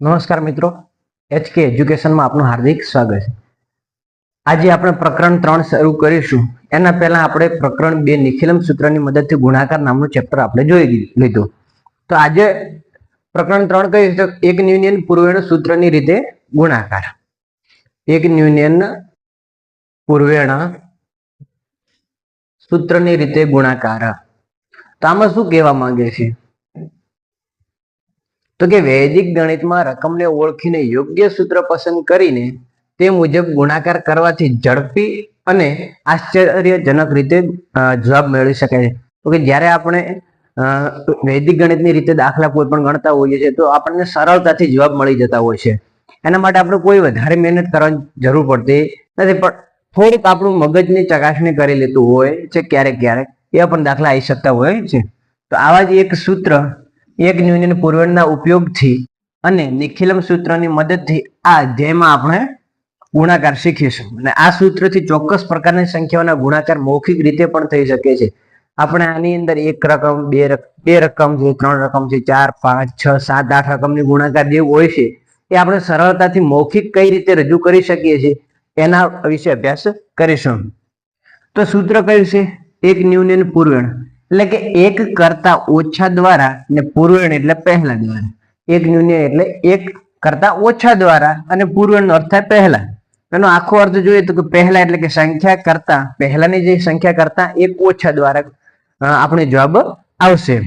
નમસ્કાર મિત્રો, HK એજ્યુકેશનમાં આપનું હાર્દિક સ્વાગત છે। આજે આપણે પ્રકરણ 3 શરૂ કરીશું। એના પહેલા આપણે પ્રકરણ 2 નિખિલમ સૂત્રની મદદથી ગુણાકાર નામનું ચેપ્ટર આપણે જોઈ લીધું। તો આજે પ્રકરણ 3 કઈ છે? એક યુનિયન પૂર્વેણ સૂત્રની રીતે ગુણાકાર। એક યુનિયન પૂર્વેણ સૂત્રની રીતે ગુણાકાર। તો આમાં શું કહેવા માંગે છે? તો કે વૈદિક ગણિતમાં રકમને ઓળખીને યોગ્ય સૂત્ર પસંદ કરીને તે મુજબ ગુણાકાર કરવાથી ઝડપી અને આશ્ચર્યજનક રીતે જવાબ મેળવી શકાય છે। તો કે જ્યારે આપણે વૈદિક ગણિતની રીતે દાખલા કોઈ પણ ગણતા હોઈએ છીએ તો આપણને સરળતાથી જવાબ મળી જતા હોય છે। એના માટે આપણે કોઈ વધારે મહેનત કરવાની જરૂર પડતી નથી, પણ થોડીક આપણું મગજની ચકાસણી કરી લેતું હોય છે ક્યારેક ક્યારેક, એવા પણ દાખલા આવી શકતા હોય છે। તો આવા જ એક સૂત્ર એક યુનિયન પૂર્વેણના ઉપયોગથી અને નિખિલમ સૂત્રની મદદથી આ અધ્યાયમાં આપણે ગુણાકાર શીખીશું। અને આ સૂત્રથી ચોક્કસ પ્રકારની સંખ્યાઓના ગુણાકાર મૌખિક રીતે પણ થઈ શકે છે। આપણે આની અંદર એક રકમ, બે રકમ છે, 3 રકમ છે, 4, 5, 6, 7, 8 રકમની ગુણાકાર જે હોય છે એ આપણે સરળતાથી મૌખિક કઈ રીતે રજૂ કરી શકીએ છીએ એના વિશે અભ્યાસ કરીશું। તો સૂત્ર કયું છે? એક યુનિયન પૂર્વેણ એટલે કે એક કરતા ઓછા દ્વારા ને પૂર્વેણ એટલે પહેલા દ્વારા। એક યુનિયન એટલે એક કરતા ઓછા દ્વારા અને પૂર્વેણનો અર્થ થાય પહેલા। એનો આખો અર્થ જોઈએ તો કે પહેલા એટલે કે સંખ્યા કરતા, પહેલાની જે સંખ્યા કરતા એક ઓછા દ્વારા આપણે જવાબ આવશે।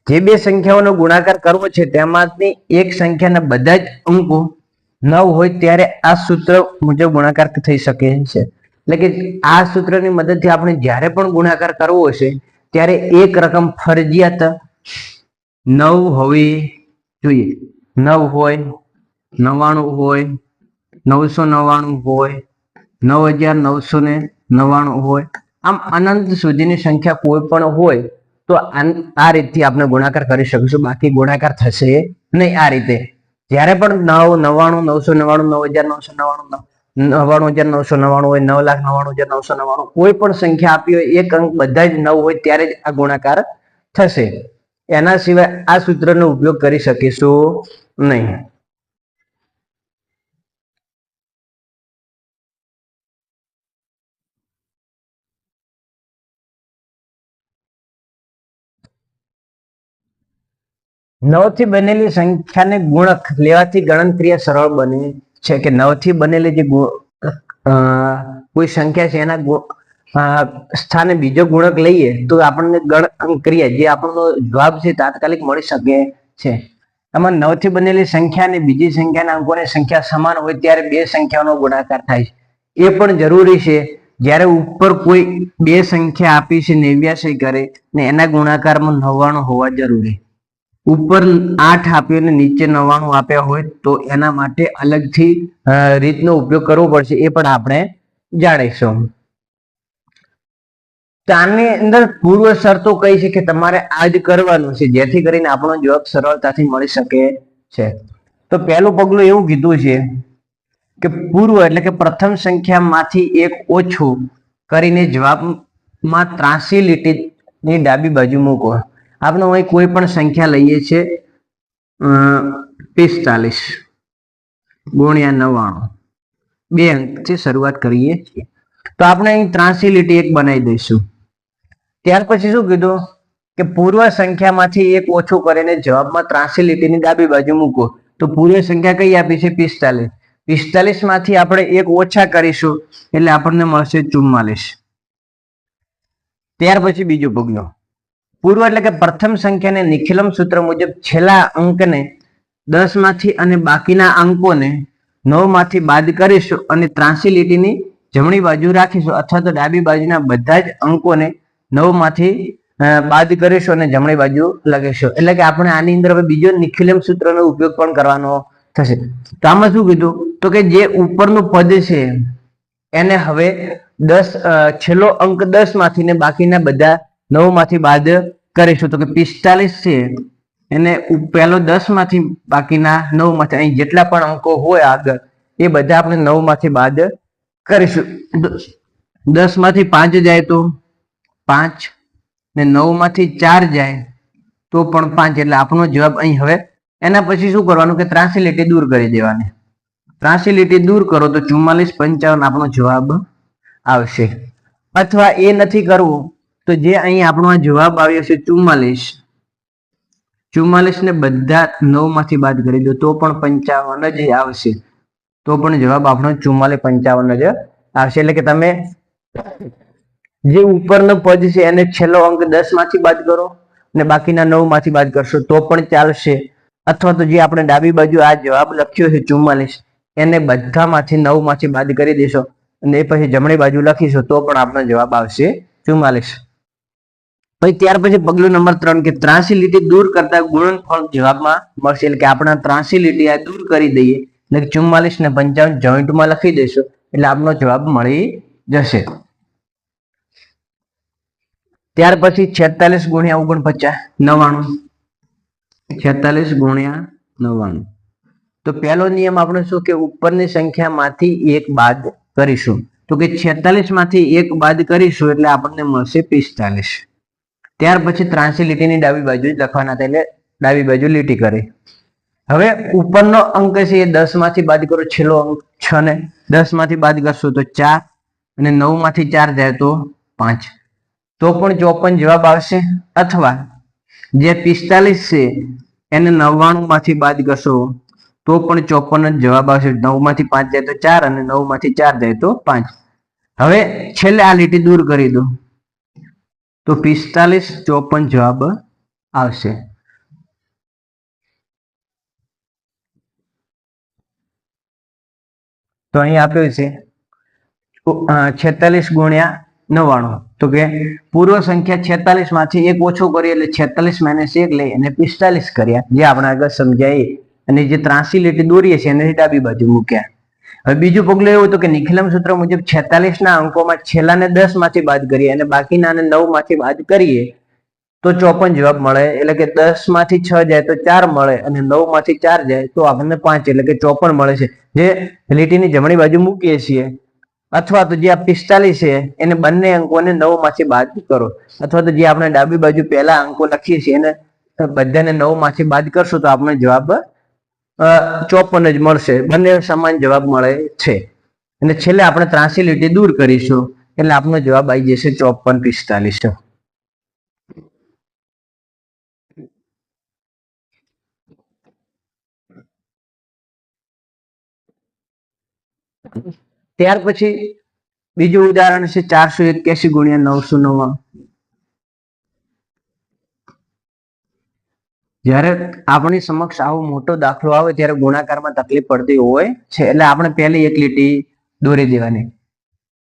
જે બે સંખ્યાઓનો ગુણાકાર કરવો છે તેમાંથી એક સંખ્યાના બધા જ અંકો 9 હોય ત્યારે આ સૂત્ર મુજબ ગુણાકાર થઈ શકે છે। એટલે કે આ સૂત્રની મદદથી આપણે જ્યારે પણ ગુણાકાર કરવો હશે ત્યારે એક રકમ ફરજિયાત 9 હોવી જોઈએ। 9 હોય, 99 હોય, 999 હોય, 9999 હોય, આમ અનંત સુધીની સંખ્યા કોઈ પણ હોય તો આ રીતથી આપણે ગુણાકાર કરી શકીશું, બાકી ગુણાકાર થશે નહીં આ રીતે। જ્યારે પણ 9, 99, 999, 99,999 હોય, 9,99,999 કોઈ પણ સંખ્યા આપી હોય, એક અંક બધા જ 9 હોય ત્યારે જ આ ગુણાકાર થશે। એના સિવાય આ સૂત્રનો ઉપયોગ કરી શકીશું નહીં। નવ થી બનેલી સંખ્યાને ગુણક લેવાથી ગણતરી સરળ બને છે। કે 9 થી બનેલી જે કોઈ સંખ્યા છે એના સ્થાને બીજો ગુણક લઈએ તો આપણને ગણ ક્રિયા જે આપણો જવાબ છે તાત્કાલિક મળી શકે છે। આમાં 9 થી બનેલી સંખ્યા અને બીજી સંખ્યાના અંકોની સંખ્યા સમાન હોય ત્યારે બે સંખ્યાઓનો ગુણાકાર થાય છે। એ પણ જરૂરી છે। જ્યારે ઉપર કોઈ બે સંખ્યા આપી છે 89 કરે ને એના ગુણાકારમાં 99 હોવા જરૂરી। ઉપર 8 આપ્યો અને નીચે 99 આપ્યા હોય તો એના માટે અલગથી રીતનો ઉપયોગ કરવો પડશે, એ પણ આપણે જાણીશું। તો આની અંદર પૂર્વ શરતો કઈ છે કે તમારે આ જ કરવાનું છે જેથી કરીને આપણો જવાબ સરળતાથી મળી શકે છે। તો પહેલું પગલું એવું કીધું છે કે પૂર્વ એટલે કે પ્રથમ સંખ્યામાંથી એક ઓછું કરીને જવાબમાં 83 લીટીની ડાબી બાજુ મૂકો। આપણે અહીં કોઈ પણ સંખ્યા લઈએ છીએ 45 ગુણ્યા 99, બે અંકથી શરૂઆત કરીએ છીએ તો આપણે અહીં 83 લીટી એક બનાવી દઈશું। ત્યાર પછી શું કીધું કે પૂર્વ સંખ્યામાંથી એક ઓછું કરીને જવાબમાં 83 લીટીની ડાબી બાજુ મૂકો। તો પૂર્વ સંખ્યા કઈ આપી છે? 45। 45 માંથી આપણે એક ઓછા કરીશું એટલે આપણને મળશે 44। ત્યાર પછી બીજું પગલું, પૂર્વ એટલે કે પ્રથમ સંખ્યાને નિખિલમ સૂત્ર મુજબ છેલ્લા અંકને 10 માંથી અને બાકીના અંકોને 9 માંથી બાદ કરીશું અને 83 લીટીની જમણી બાજુ રાખીશું, અથવા તો ડાબી બાજુના બધા જ અંકોને 9 માંથી બાદ કરીશું અને જમણી બાજુ લખીશું। એટલે કે આપણે આની અંદર હવે બીજો નિખિલમ સૂત્રનો ઉપયોગ પણ કરવાનો થશે। તો આમાં શું કીધું તો કે જે ઉપરનું પદ છે એને હવે 10 છેલ્લો અંક 10 માંથી ને બાકીના બધા 9 માંથી બાદ કરીશું। તો કે 45 છે એને પહેલો 10 માંથી બાકીના 9 માંથી અહીં જેટલા પણ અંકો હોય આગળ એ બધા આપણે 9 માંથી બાદ કરીશું। 10 માંથી 5 જાય તો 5 ને 9 માંથી 4 જાય તો પણ 5, એટલે આપણો જવાબ અહીં હવે એના પછી શું કરવાનું કે ત્રાસી લીટી દૂર કરી દેવાની. ત્રાસી લીટી દૂર કરો તો 44 55 આપણો જવાબ આવશે. અથવા એ નથી કરવું તો જે અહીં આપણો જવાબ આવ્યો છે 44 ને બધા 9 માંથી બાદ કરી દો તો પણ 55 જ આવશે. તો પણ જવાબ આપણો 44 55 જ આવશે. એટલે કે તમે જે ઉપરનો પદ છે એને છેલ્લો અંક 10 માંથી બાદ કરો અને બાકીના 9 માંથી બાદ કરશો તો પણ ચાલશે. અથવા તો જે આપણે ડાબી બાજુ આ જવાબ લખ્યો છે 44 એને બધામાંથી 9 માંથી બાદ કરી દેશો અને એ પછી જમણી બાજુ લખીશું તો પણ આપણો જવાબ આવશે 44. પછી ત્યાર પછી પગલું નંબર 3 કે ત્રાસી લીટી દૂર કરતા ગુણનફળ જવાબમાં મળશે. એટલે કે આપણે ત્રાસી લીટી આ દૂર કરી દઈએ એટલે 44 ને 55 જોઈન્ટમાં લખી દઈશું એટલે આપણો જવાબ મળી જશે. ત્યાર પછી 46 ગુણ્યા 49 99. 46 ગુણ્યા 99 તો પહેલો નિયમ આપણે શું કે ઉપરની સંખ્યામાંથી 1 બાદ કરીશું. તો કે 46 માંથી 1 બાદ કરીશું એટલે આપણને મળશે 45. ત્યાર પછી ત્રાસી લીટીની ડાબી બાજુ જ લખવાના હતા એટલે ડાબી બાજુ લીટી કરી. હવે ઉપરનો અંક છે એ 10 માંથી બાદ કરો, છેલ્લો અંક 6 ને 10 માંથી બાદ કરશો તો 4 અને 9 માંથી 4 જાય તો 5 તો પણ 54 જવાબ આવશે. અથવા જે 45 છે એને 99 માંથી બાદ કરશો તો પણ 54 જ જવાબ આવશે. 9 માંથી 5 જાય તો 4 અને 9 માંથી 4 જાય તો 5. હવે છેલ્લે આ લીટી દૂર કરી દો તો 45 54 જવાબ આવશે. તો અહીં આપ્યું છે 46 ગુણ્યા 99 તો કે પૂર્વ સંખ્યા 46 માંથી 1 ઓછો કરીએ એટલે 46 માઇનસ 1 લઈ અને 45 કર્યા જે આપણે આગળ સમજાય. અને જે ત્રાસી લીટી દોરીએ છીએ એને ડાબી બાજુ મૂક્યા. હવે બીજું પગલું એવું હતું કે નિખિલમ સૂત્ર મુજબ 46 ના અંકોમાં છેલ્લાને 10 માંથી બાદ કરીએ અને બાકીનાને 9 માંથી બાદ કરીએ તો 54 જવાબ મળે. એટલે કે 10 માંથી 6 જાય તો 4 મળે અને 9 માંથી 4 જાય તો આપણને 5 એટલે કે 54 મળે છે જે લીટીની જમણી બાજુ મૂકીએ છીએ. અથવા તો જે આ 45 છે એને બંને અંકોને 9 માંથી બાદ કરો. અથવા તો જે આપણે ડાબી બાજુ પહેલા અંકો લખીએ છીએ એને બધાને 9 માંથી બાદ કરશો તો આપણને જવાબ 54 જ મળશે. બંને સમાન જવાબ મળે છે. અને છેલ્લે આપણે ત્રાસી લીટી દૂર કરીશું એટલે આપણો જવાબ આવી જશે 54 45. ત્યાર પછી બીજું ઉદાહરણ છે 481 ગુણ્યા 999. જ્યારે આપણી સમક્ષ આવો મોટો દાખલો આવે ત્યારે ગુણાકારમાં તકલીફ પડતી હોય છે એટલે આપણે પહેલી એક લીટી દોરી દેવાની.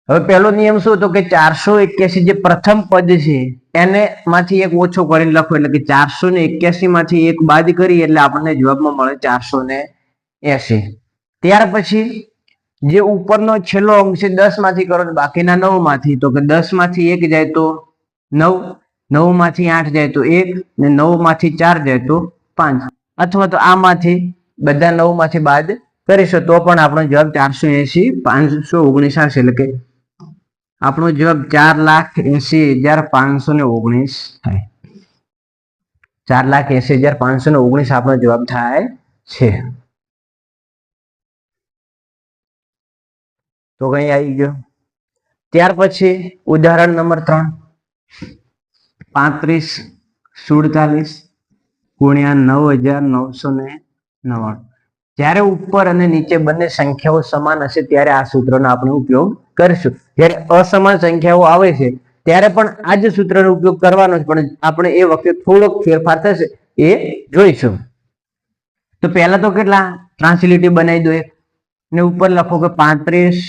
હવે પહેલો નિયમ શું હતો કે 481 જે પ્રથમ પદ છે એને માંથી 1 ઓછો કરીને લખો એટલે કે 481 માંથી 1 બાદ કરી એટલે આપણને જવાબમાં મળે 480. ત્યાર પછી જે ઉપરનો છેલ્લો અંક છે 10 માંથી કરો બાકીના 9 માંથી તો કે 10 માંથી 1 જાય તો 9, 9 માંથી 8 જાય તો 1 ને 9 માંથી 4 જાય તો 5. અથવા તો આમાંથી બધા 9 માંથી બાદ કરીશું તો પણ આપણો જવાબ 480 519 એટલે કે આપણો જવાબ 4,80,519 થાય. 4,80,519 આપણો જવાબ થાય છે. તો કઈ આવી ગયો. ત્યાર પછી ઉદાહરણ નંબર 3 3547 ગુણ્યા 9999. જ્યારે ઉપર અને નીચે બંને સંખ્યાઓ સમાન હશે ત્યારે આ સૂત્રનો આપણે ઉપયોગ કરીશું. જ્યારે અસમાન સંખ્યાઓ આવે છે ત્યારે પણ આ જ સૂત્રનો ઉપયોગ કરવાનો છે પણ આપણે એ વખતે થોડોક ફેરફાર થશે એ જોઈશું. તો પહેલા તો કેટલા ત્રાસી લીટી બનાવી દો ને ઉપર લખો કે 35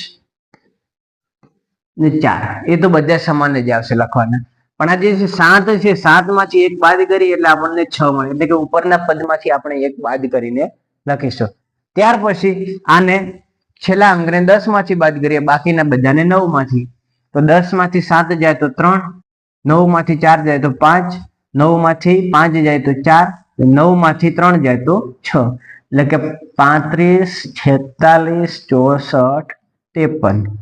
ને 4 એ તો બધા સમાન જ આવશે લખવાના. પણ આ જે 7 છે 7 માંથી 1 બાદ કરી એટલે આપણને 6 મળે એટલે કે ઉપરના પદમાંથી આપણે 1 બાદ કરીને લખીશું. ત્યાર પછી આને છેલ્લા અંકને 10 માંથી બાદ કરીએ બાકીના બધાને 9 માંથી તો 10 માંથી 7 જાય તો 3, 9 માંથી 4 જાય તો 5, 9 માંથી 5 જાય તો 4, 9 માંથી 3 જાય તો 6 એટલે કે 35 46 64 53.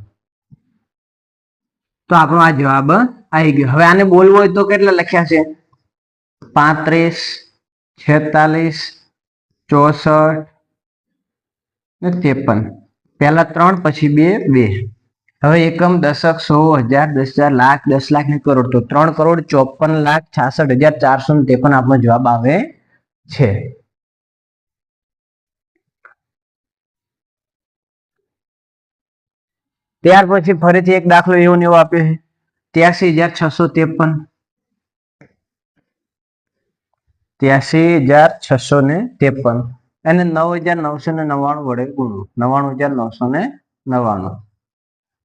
તો આપણો આ જવાબ આવી ગયો. હવે આને બોલવું હોય તો કેટલા લખ્યા છે 35 46 64 ને 53. પહેલા 3 પછી 2 2. હવે એકમ, દશક, 100, 1000, 10,000, લાખ, 10 લાખ ને કરોડ. તો 3,54,66,453 આપણો જવાબ આવે છે. ત્યાર પછી ફરીથી એક દાખલો એવો ને એવો આપ્યો છે 83,653. 83,653 અને 9,999 વડે ગુણો. 99,999.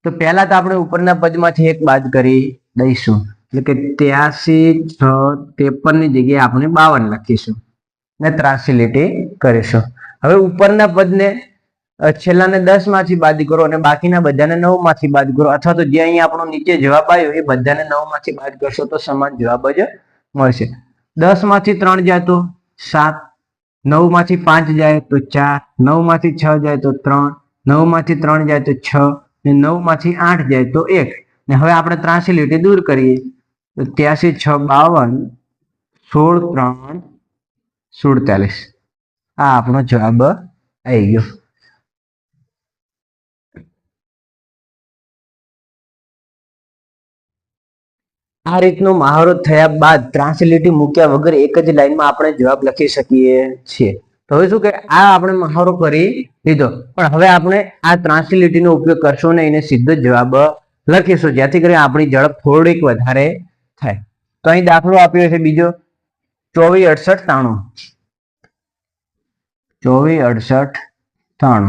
તો પહેલા તો આપણે ઉપરના પદમાંથી એક બાદ કરી દઈશું, એટલે કે 83,653 ની જગ્યાએ આપણે 52 લખીશું ને 83 લીટી કરીશું. હવે ઉપરના પદને છેલ્લાને 10 માંથી બાદ કરો અને બાકીના બધાને 9 માંથી બાદ કરો, અથવા તો જે અહીંયા આપણો નીચે જવાબ આવ્યો એ બધાને 9 માંથી બાદ કરશો તો સમાન જવાબ જ મળશે. 10 માંથી 3 જાય તો 7, 9 માંથી 5 જાય તો 4, 9 માંથી 6 જાય તો 3, 9 માંથી 3 જાય તો 6 ને 9 માંથી 8 જાય તો 1. ને હવે આપણે 83 લીટી દૂર કરીએ તો 83 6 52, 16 3 47. આ આપણો જવાબ આવી ગયો. આ રીતનો મહાવરો થયા બાદ 83 લીટી મૂક્યા વગર એક જ લાઈનમાં આપણે જવાબ લખી શકીએ છીએ. તો હવે શું કે આ આપણે મહાવરો કરી લીધો, પણ હવે આપણે આ 83 લીટીનો ઉપયોગ કરશું ને એને સીધો જવાબ લખીશું, જેથી કરી આપણી ઝડપ થોડીક વધારે થાય. તો અહીં દાખલો આપ્યો છે બીજો 24,68,93. 24,68,93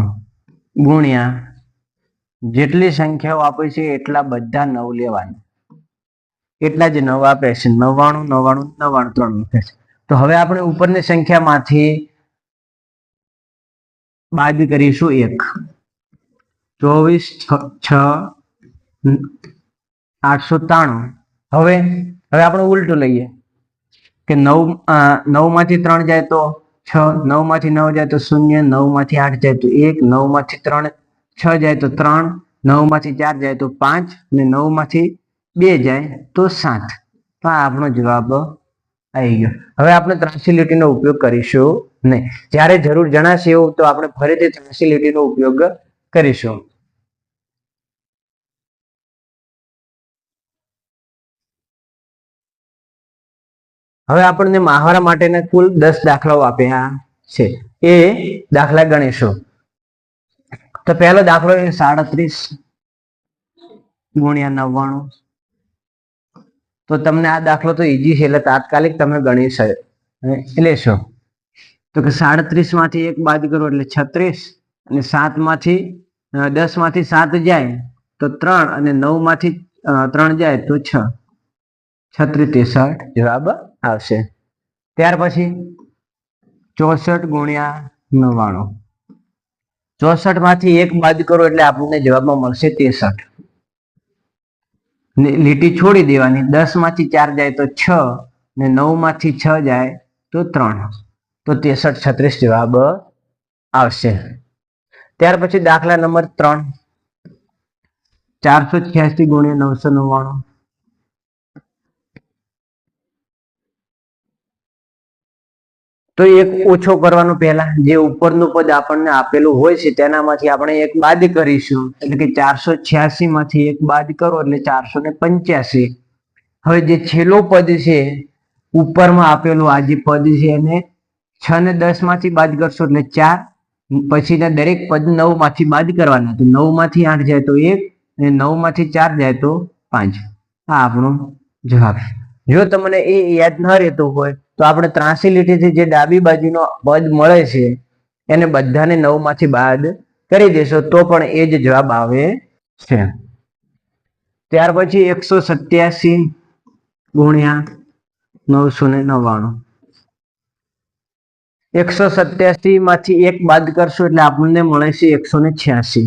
ગુણ્યા જેટલી સંખ્યાઓ આપે છે એટલા બધા 9 લેવાના. એટલા જ 9 આપે છે, 99 99 99 3 લખે છે. તો હવે આપણે ઉપરની સંખ્યામાંથી બાદ કરીશું 1. 24,6,893. હવે આપણે ઉલટું લઈએ કે 9 માંથી 3 જાય તો 6, 9 માંથી 9 જાય તો 0, 9 માંથી 8 જાય તો 1, 9 માંથી 3 6 જાય તો 3, 9 માંથી 4 જાય તો 5 અને 9 માંથી 2 જાય તો 7. તો આ આપણો જવાબ આવી ગયો. હવે આપણે 83 લીટીનો ઉપયોગ કરીશું નહીં. જ્યારે જરૂર જણાશે એવું તો આપણે ફરીથી 83 લીટીનો ઉપયોગ કરીશું. હવે આપણને મહાવરા માટેના કુલ 10 દાખલાઓ આપ્યા છે, એ દાખલા ગણીશું. તો પહેલો દાખલો 37 ગુણ્યા 99. તો તમને આ દાખલો તો ઈઝી છે, એટલે તાત્કાલિક તમે ગણી લેશો. તો કે 37 માંથી 1 બાદ કરો એટલે 36, અને 7 માંથી 10 માંથી 7 જાય તો 3, અને 9 માંથી 3 જાય તો 6. 36 63 જવાબ આવશે. ત્યાર પછી 64 ગુણ્યા 99. 64 માંથી 1 બાદ કરો એટલે આપણને જવાબમાં મળશે 63. લીટી છોડી દેવાની. 10 માંથી 4 જાય તો 6, ને 9 માંથી 6 જાય તો 3. તો 63 36 જવાબ આવશે. ત્યાર પછી દાખલા નંબર 3 486 ગુણ્યા 999. તો એક ઓછો કરવાનો, પહેલા જે ઉપરનું પદ આપણને આપેલું હોય છે તેનામાંથી આપણે એક બાદ કરીશું, એટલે કે 486 માંથી 1 બાદ કરો એટલે 485. હવે જે છેલ્લો પદ છે ઉપરમાં આપેલું આ જે પદ છે એને 6 ને 10 માંથી બાદ કરશો એટલે 4. પછીના દરેક પદ 9 માંથી બાદ કરવાના. તો 9 માંથી 8 જાય તો 1, અને 9 માંથી 4 જાય તો 5. આ આપણો જવાબ. જો તમને એ યાદ ન રહેતું હોય તો આપણે 83 લીટીથી જે ડાબી બાજુનો પદ મળે છે એને બધાને 9 માંથી બાદ કરી દેશો તો પણ એ જ જવાબ આવે છે. ત્યાર પછી 187 ગુણ્યા 999. 187 માંથી 1 બાદ કરશો એટલે આપણને મળે છે 186.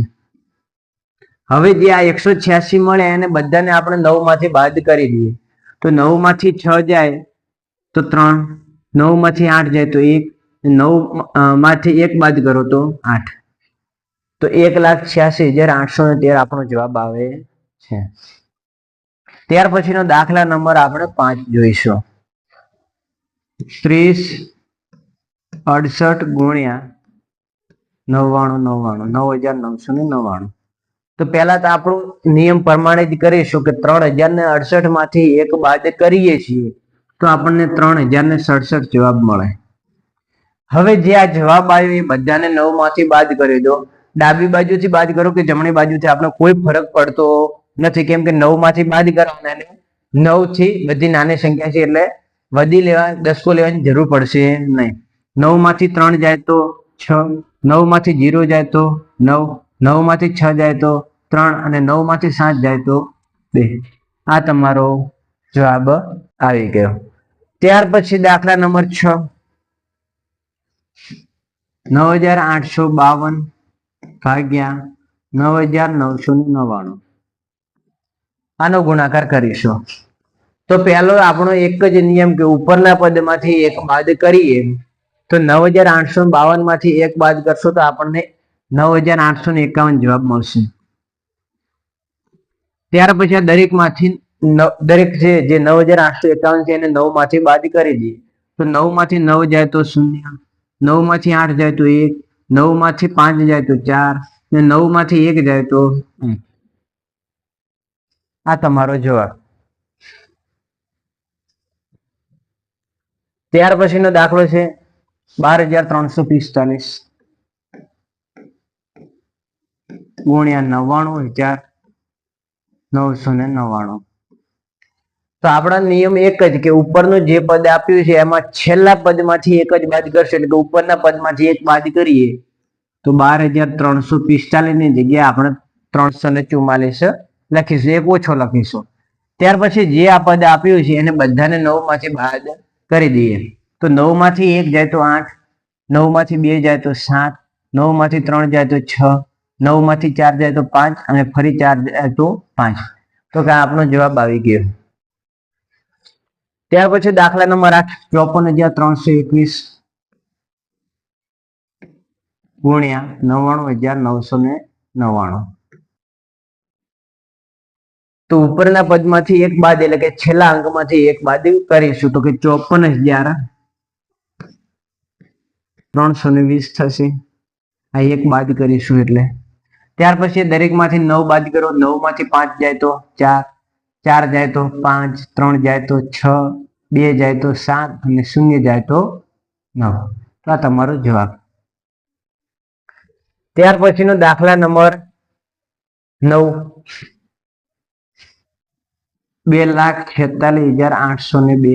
હવે જે આ 186 મળે એને બધાને આપણે 9 માંથી બાદ કરી દઈએ. તો 9 માંથી 6 જાય તો 3, 9 માંથી 8 જાય તો 1, 9 માંથી 1 બાદ કરો તો 8. તો 1,86,813 આપણો જવાબ આવે છે. ત્યાર પછીનો દાખલા નંબર આપણે 5 જોઈશું. 30 68 ગુણ્યા 99 99 તો પહેલા તો આપણું નિયમ પ્રમાણે જ કરીશું કે 3068 માંથી એક બાદ કરીએ છીએ તો આપણને 3067 જવાબ મળે. હવે જે આ જવાબ આવ્યો એ બધાને 9 માંથી બાદ કરી દો. ડાબી બાજુથી બાદ કરો કે જમણી બાજુથી આપણે કોઈ ફરક પડતો નથી, કેમ કે 9 માંથી બાદ કરવાના 9 થી બધી નાની સંખ્યા છે એટલે વધી લેવા દસકો લેવાની જરૂર પડશે નહીં. 9 માંથી 3 જાય તો 6, 9 માંથી 0 જાય તો 9, 9 માંથી 6 જાય તો 3 અને 9 માંથી 7 જાય તો 2. આ તમારો જવાબ આવી ગયો. ત્યાર પછી દાખલા નંબર 6, 9852 ભાગ્યા 9999 આનો ગુણાકાર કરીશું. તો પહેલો આપણો એક જ નિયમ કે ઉપરના પદમાંથી એક બાદ કરીએ તો 9852 માંથી એક બાદ કરશો તો આપણને 9851 જવાબ મળશે. ત્યાર પછી દરેકમાંથી દરેક છે જે 9851 છે એને 9 માંથી બાદ કરી દઈએ તો 9 માંથી 9 જાય તો 0, 9 માંથી 8 જાય તો 1, 9 માંથી 5 જાય તો 4 ને 9 માંથી 1 જાય તો 1. આ તમારો જવાબ. ત્યાર પછીનો દાખલો છે 12345 ગુણ્યા 99999. તો આપણા નિયમ એક જ કે ઉપરનું જે પદ આપ્યું છે એમાં છેલ્લા પદમાંથી એક જ બાદ કરશે, એટલે કે ઉપરના પદમાંથી એક બાદ કરીએ તો 12345 ની જગ્યાએ આપણે 344 લખીશું, એક ઓછો લખીશું. ત્યાર પછી જે આ પદ આપ્યું છે એને બધાને 9 માંથી બાદ કરી દઈએ તો 9 માંથી 1 જાય તો 8, 9 માંથી 2 જાય તો 7, 9 માંથી 3 જાય તો 6, 9 માંથી 4 જાય તો 5 અને ફરી 4 જાય તો 5. તો કે આપણો જવાબ આવી ગયો. ત્યાર પછી દાખલા નંબર 8, 54321 ગુણ્યા 99999. તો ઉપરના પદમાંથી એક બાદ એટલે કે છેલ્લા અંકમાંથી એક બાદ કરીશું તો કે 54320 થશે. આ એક બાદ કરીશું એટલે. ત્યાર પછી દરેકમાંથી 9 બાદ કરો. 9 માંથી 5 જાય તો 4, 4 જાય તો 5, 3 જાય તો 6, 2 જાય તો 7 અને 0 જાય તો 9. તો આ તમારો જવાબ. ત્યાર પછીનો દાખલા નંબર 9, 2,46,802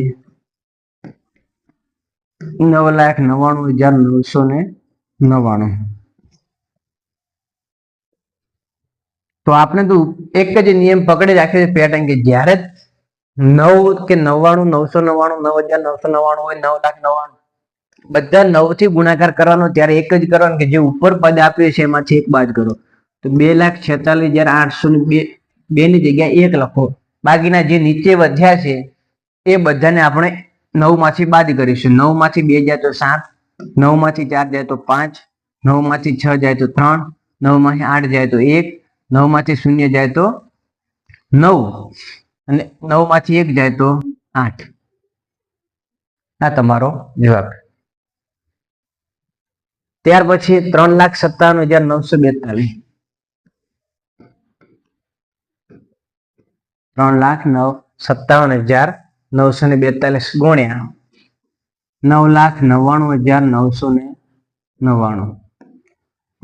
9,99,999. તો આપણે તો એક જ નિયમ પકડી રાખ્યો છે પેટર્ન કે જ્યારે 9 કે 99 999 9,999 હોય 9,99,000 બધા 9 થી ગુણાકાર કરવાનો ત્યારે એક જ કરવાનું કે જે ઉપર પદ આપ્યું છે એમાંથી એક બાદ કરો. તો 2,46,802 ની જગ્યાએ 1 લખો. બાકીના જે નીચે વધ્યા છે એ બધાને આપણે 9 માંથી બાદ કરીશું. 9 માંથી 2 જાય તો 7, 9 માંથી 4 જાય તો 5, 9 માંથી 6 જાય તો 3, 9 માંથી 8 જાય તો 1, 9 માંથી 0 જાય તો 9 અને 9 માંથી 1 જાય તો 8. આ તમારો જવાબ. ત્યાર પછી 3,57,942 3,57,942 ગુણ્યા 9,99,999.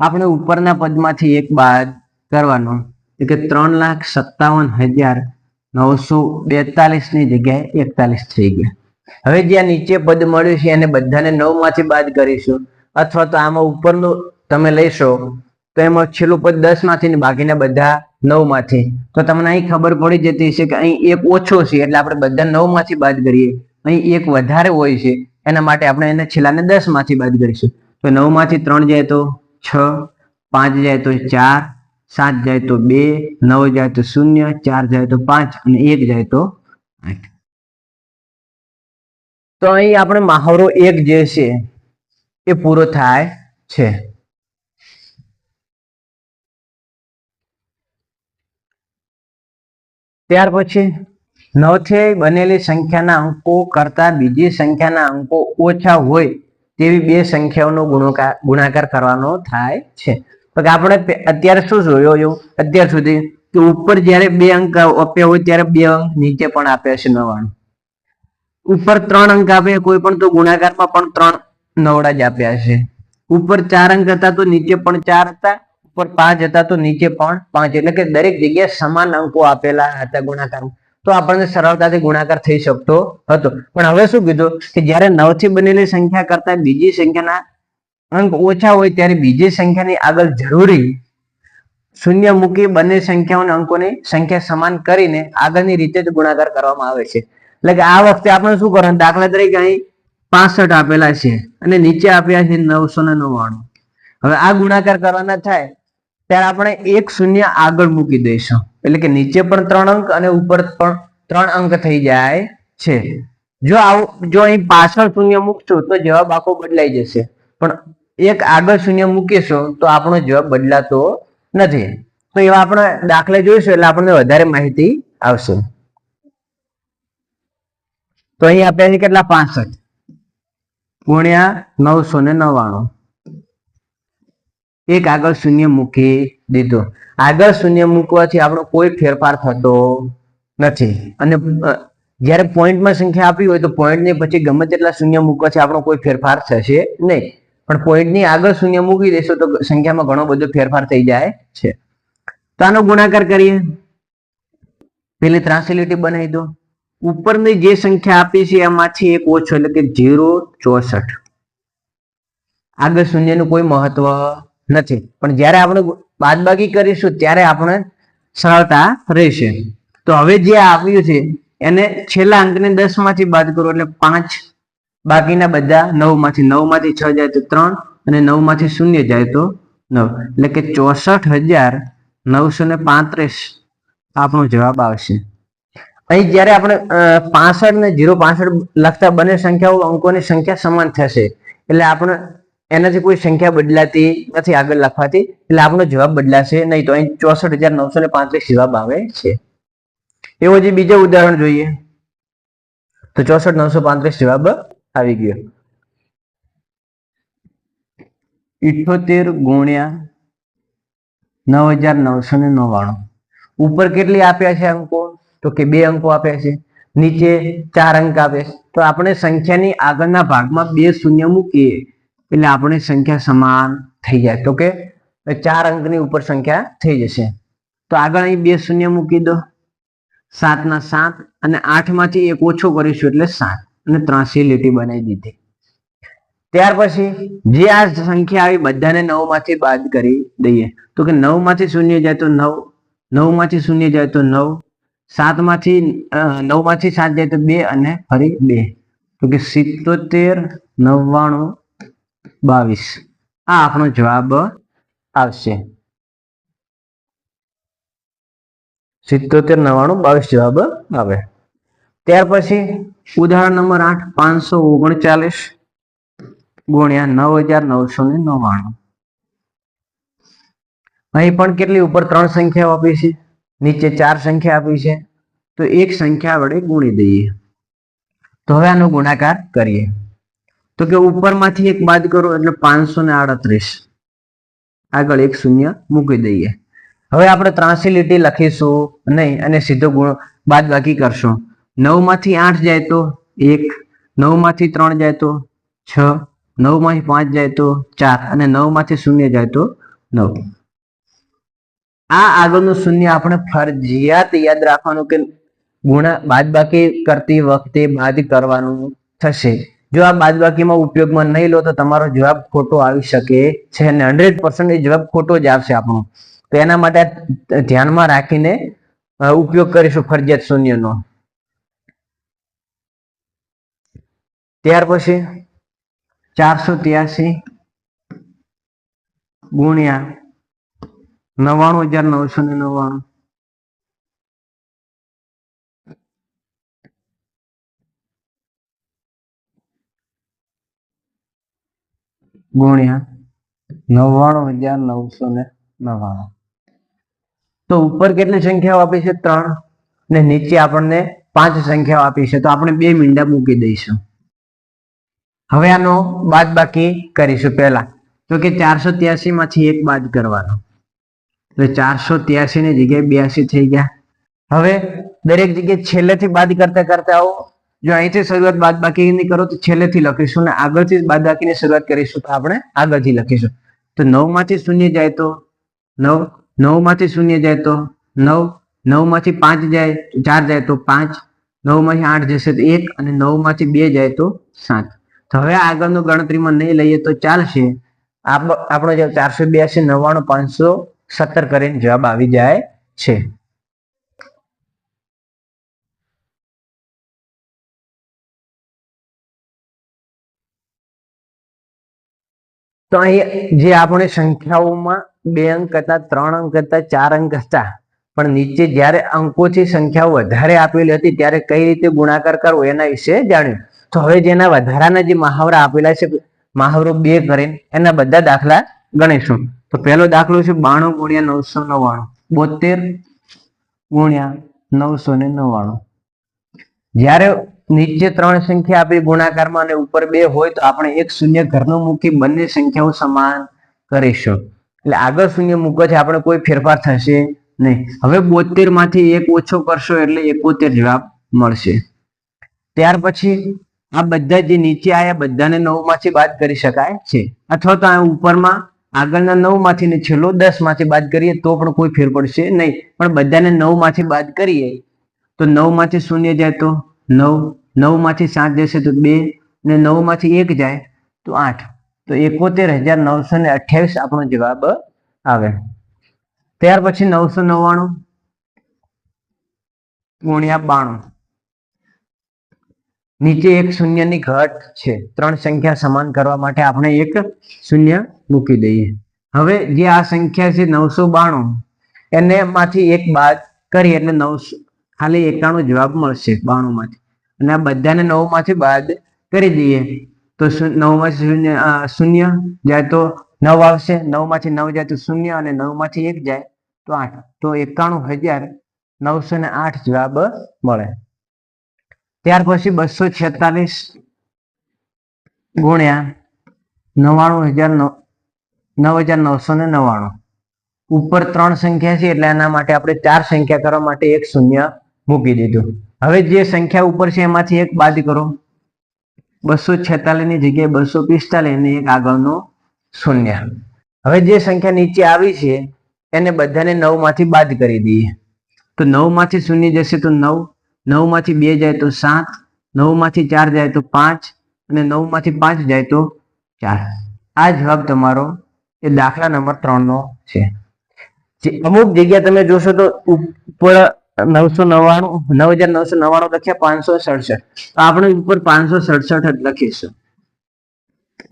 આપણે ઉપરના પદમાંથી એક બાદ કરવાનો એટલે 3,57,942 ની જગ્યાએ 41 થઈ ગયા. હવે જ્યાં નીચે પદ મળ્યું છે એને બધાને 9 માંથી બાદ કરીશું, અથવા તો આમાં ઉપરનું તમે લેશો તો એમાં છેલ્લું પદ 10 માંથી ને બાકીના બધા 9 માંથી. તો તમને અહીં ખબર પડી જતી છે કે અહીં એક ઓછો છે એટલે આપણે બધા 9 માંથી બાદ કરીએ. અહીં એક વધારે હોય છે એના માટે આપણે એને છેલ્લાને 10 માંથી બાદ કરીશું. તો 9 માંથી 3 જાય તો 6, 5 જાય તો 4, 7 જાય તો 2, 9 જાય તો 0, 4 જાય તો 5 અને 1 જાય તો 8. તો અહીં આપણે મહાવરો 1 જે છે એ પૂરો થાય છે. ત્યાર પછી 9 થી બનેલી સંખ્યાના અંકો કરતા બીજી સંખ્યાના અંકો ઓછા હોય તેવી બે સંખ્યાઓનો ગુણાકાર કરવાનો થાય છે. તો કે આપણે અત્યારે શું જોયું અત્યાર સુધી કે ઉપર જ્યારે બે અંક આપ્યા હોય ત્યારે બે અંક નીચે પણ આપ્યા છે 99. ઉપર 3 અંક આપ્યા કોઈ પણ તો ગુણાકારમાં પણ 3 નવડા જ આપ્યા છે. ઉપર 4 અંક હતા તો નીચે પણ 4 હતા, ઉપર 5 હતા તો નીચે પણ 5, એટલે કે દરેક જગ્યાએ સમાન અંકો આપેલા હતા ગુણાકારમાં. તો આપણને સરળતાથી ગુણાકાર થઈ શકતો હતો. પણ હવે શું કીધું કે જ્યારે 9 થી બનેલી સંખ્યા કરતા બીજી સંખ્યાના અંક ઓછા હોય ત્યારે બીજી સંખ્યાની આગળ જરૂરી શૂન્ય મૂકી બંને સંખ્યાઓને અંકોની સંખ્યા સમાન કરીને આગળની રીતે જ ગુણાકાર કરવામાં આવે છે. એટલે કે આ વખતે આપણે શું કરવાનું, દાખલા તરીકે અહીં 65 આપેલા છે અને નીચે આપ્યા છે 999. હવે આ ગુણાકાર કરવાના થાય ત્યારે આપણે એક શૂન્ય આગળ મૂકી દઈશું, એટલે કે નીચે પણ 3 અંક અને ઉપર પણ 3 અંક થઈ જાય છે. જો અહીં પાછળ શૂન્ય મૂકશું તો જવાબ આખો બદલાઈ જશે, પણ એક આગળ શૂન્ય મૂકીશું તો આપણો જવાબ બદલાતો નથી. તો એવા આપણે દાખલા જોઈશું એટલે આપણને વધારે માહિતી આવશે. તો અહીં આપ્યા છે કેટલા, 65 ગુણ્યા 999. એક આગળ શૂન્ય મૂકી દીધો. આગળ શૂન્ય મૂકવાથી આપણો કોઈ ફેરફાર થતો નથી, અને જ્યારે પોઈન્ટમાં સંખ્યા આપી હોય તો પોઈન્ટની પછી ગમે તેટલા શૂન્ય મૂકવાથી આપણો કોઈ ફેરફાર થશે નહીં, પણ પોઈન્ટની આગળ શૂન્ય મૂકી દેશો તો સંખ્યામાં ઘણો બધો ફેરફાર થઈ જાય છે. તો આનો ગુણાકાર કરીએ. પેલી ત્રાંસી લીટી બનાવી દો. ઉપરની જે સંખ્યા આપી છે એમાંથી એક ઓછો, એટલે કે 0.64. આગળ શૂન્યનું કોઈ મહત્વ નથી, પણ જ્યારે આપણે બાદબાકી કરીશું ત્યારે આપણે સરળતા રહેશે. તો હવે જે આવ્યું છે એને છેલ્લા અંકને 10 માંથી બાદ કરો એટલે 5, બાકીના બધા 9 માંથી 6 જાય તો 3 અને 9 માંથી 0 જાય તો 9, એટલે કે 64,935 આપણો જવાબ આવશે. અહીં જ્યારે આપણે 65 ને 0.65 લખતા બંને સંખ્યાઓ અંકોની સંખ્યા સમાન થશે, એટલે આપણે એનાથી કોઈ સંખ્યા બદલાતી નથી આગળ લખવાથી, એટલે આપણો જવાબ બદલાશે નહીં. તો અહીં 64,935 જવાબ આવે છે. એવો જે બીજો ઉદાહરણ જોઈએ તો 64,935 જવાબ આવી ગયો. 78 ગુણ્યા 9,999. ઉપર કેટલી આપ્યા છે અંકો, તો કે 2 અંકો આપ્યા છે, નીચે 4 અંક આપ્યા છે. તો આપણે સંખ્યાની આગળના ભાગમાં 2 શૂન્ય મૂકીએ એટલે આપણી સંખ્યા સમાન થઈ જાય, તો કે 4 અંકની ઉપર સંખ્યા થઈ જશે. તો આગળ અહીં 2 શૂન્ય મૂકી દો, 7 ના 7 અને 8 માંથી એક ઓછો કરીશું એટલે 7 અને ત્રાંસી લીટી બનાવી દીધી. ત્યાર પછી જે આ સંખ્યા આવી બધાને 9 માંથી બાદ કરી દઈએ, તો કે 9 માંથી 0 જાય તો 9, 9 માંથી 0 જાય તો 9, 7 માંથી 9 માંથી 7 જાય તો 2 અને ફરી 2, તો કે 77, 99, 22 આ આપણો જવાબ આવશે. 77, 99, 22 જવાબ આવે. ત્યાર પછી ઉદાહરણ નંબર 8, 539 ગુણ્યા 9,999. અહીં પણ કેટલી, ઉપર 3 સંખ્યાઓ આપી છે, નીચે 4 સંખ્યા આપી છે, તો એક સંખ્યા વડે ગુણી દઈએ. તો હવે આનો ગુણાકાર કરીએ. તો કે ઉપરમાંથી એક બાદ કરો એટલે 538, આગળ એક શૂન્ય મૂકી દઈએ. હવે આપણે ત્રાંસી લીટી લખીશું નહીં અને સીધો બાદ બાકી કરશું. 9 માંથી 8 જાય તો 1, 9 માંથી 3 જાય તો 6, 9 માંથી 5 જાય તો 4 અને 9 માંથી 0 જાય તો 9. આ આગળનું શૂન્ય આપણે ફરજિયાત યાદ રાખવાનું કે બાદબાકી કરતી વખતે બાદ કરવાનું થશે. જો આ બાદબાકીમાં ઉપયોગમાં નહીં લો તો તમારો જવાબ ખોટો આવી શકે છે, અને 100% જવાબ ખોટો જ આવશે આપણો. તો એના માટે ધ્યાનમાં રાખીને ઉપયોગ કરીશું ફરજિયાત શૂન્યનો. ત્યાર પછી 483 ગુણ્યા 99,999 ગુણ્યા 99,999. તો ઉપર કેટલી સંખ્યાઓ આપી છે, 3, ને નીચે આપણને 5 સંખ્યાઓ આપી છે, તો આપણે 2 મીંડા મૂકી દઈશું. હવે આનો બાદ બાકી કરીશું પહેલા. તો કે 483 માંથી 1 બાદ કરવાનો, એટલે 483 ની જગ્યાએ 82 થઈ ગયા. હવે દરેક જગ્યાએ છેલ્લેથી બાદ કરતા કરતા આવો. જો અહીંથી શરૂઆત બાદ બાકીની કરો તો છેલ્લેથી લખીશું, ને આગળથી બાદ બાકીની શરૂઆત કરીશું તો આપણે આગળથી લખીશું. તો 9 માંથી 0 જાય તો 9, 9 માંથી 0 જાય તો 9, 9 માંથી 5 જાય 4 જાય તો 5, 9 માંથી 8 જશે તો 1, અને 9 માંથી 2 જાય તો 7. તો હવે આગળનું ગણતરીમાં નહીં લઈએ તો ચાલશે. આપણો જવાબ 482, 99, 517 કરીને જવાબ આવી જાય છે. તો અહીં જે આપણે સંખ્યાઓમાં 2 અંક હતા, 3 અંક હતા, 4 અંક હતા, પણ નીચે જ્યારે અંકોથી સંખ્યાઓ વધારે આપેલી હતી ત્યારે કઈ રીતે ગુણાકાર કરવો એના વિશે જાણ્યું. તો હવે જેના વધારાના જે મહાવરા આપેલા છે, મહાવરો 2 કરીને એના બધા દાખલા ગણીશું. તો પહેલો દાખલો છે 92 ગુણ્યા 999, 72 ગુણ્યા 999. જ્યારે નીચે 3 સંખ્યા આપી ગુણાકારમાં અને ઉપર 2 હોય તો આપણે એક શૂન્ય ઘરનું મૂકી બંને સંખ્યાઓ સમાન કરીશું. એટલે આગળ શૂન્ય મૂકવાથી આપણે કોઈ ફેરફાર થશે નહીં. હવે 72 માંથી 1 ઓછો કરશો એટલે 71 જવાબ મળશે. ત્યાર પછી આ બધા જે નીચે આયા બધાને 9 માંથી બાદ કરી શકાય છે, અથવા તો આ ઉપરમાં આગળના 9 માંથી ને છેલ્લો 10 માંથી બાદ કરીએ તો પણ કોઈ ફેર પડશે નહીં. પણ બધાને 9 માંથી બાદ કરીએ તો 9 માંથી 0 જાય તો 9, 9 માંથી 7 જશે તો 2, અને 9 માંથી 1 જાય તો 8. તો 71,928 આપણો જવાબ આવે. ત્યાર પછી 999 ગુણ્યા 92. નીચે એક શૂન્યની ઘટ છે, 3 સંખ્યા સમાન કરવા માટે આપણે એક શૂન્ય મૂકી દઈએ. હવે જે આ સંખ્યા છે 992, એને માંથી 1 બાદ કરીએ એટલે 900 ખાલી 91 જવાબ મળશે 92 માંથી. અને આ બધાને 9 માંથી બાદ કરી દઈએ તો 9 માંથી 0 જાય તો 9 આવશે, 9 માંથી 9 જાય તો 0, અને 9 માંથી 1 જાય તો 8. તો 91,908 જવાબ મળે. ત્યાર પછી 246 ગુણ્યા 9,999. ઉપર 3 સંખ્યા છે એટલે એના માટે આપણે 4 સંખ્યા કરવા માટે એક શૂન્ય મૂકી દીધું. હવે જે સંખ્યા ઉપર છે એમાંથી 1 બાદ કરો. 246 ની જગ્યાએ 245 અને એક આગળનો શૂન્ય. હવે જે સંખ્યા નીચે આવી છે એને બધાને 9 માંથી બાદ કરી દઈએ. તો 9 માંથી 0 જશે તો 9, 9 માંથી 2 જાય તો 7, 9 માંથી 4 જાય તો 5, અને 9 માંથી 5 જાય તો 4. આ જવાબ તમારો એ દાખલા નંબર 3 નો છે. અમુક જગ્યા તમે જોશો તો ઉપર 999 લખ્યા 567, તો આપણે ઉપર 567 જ લખીશું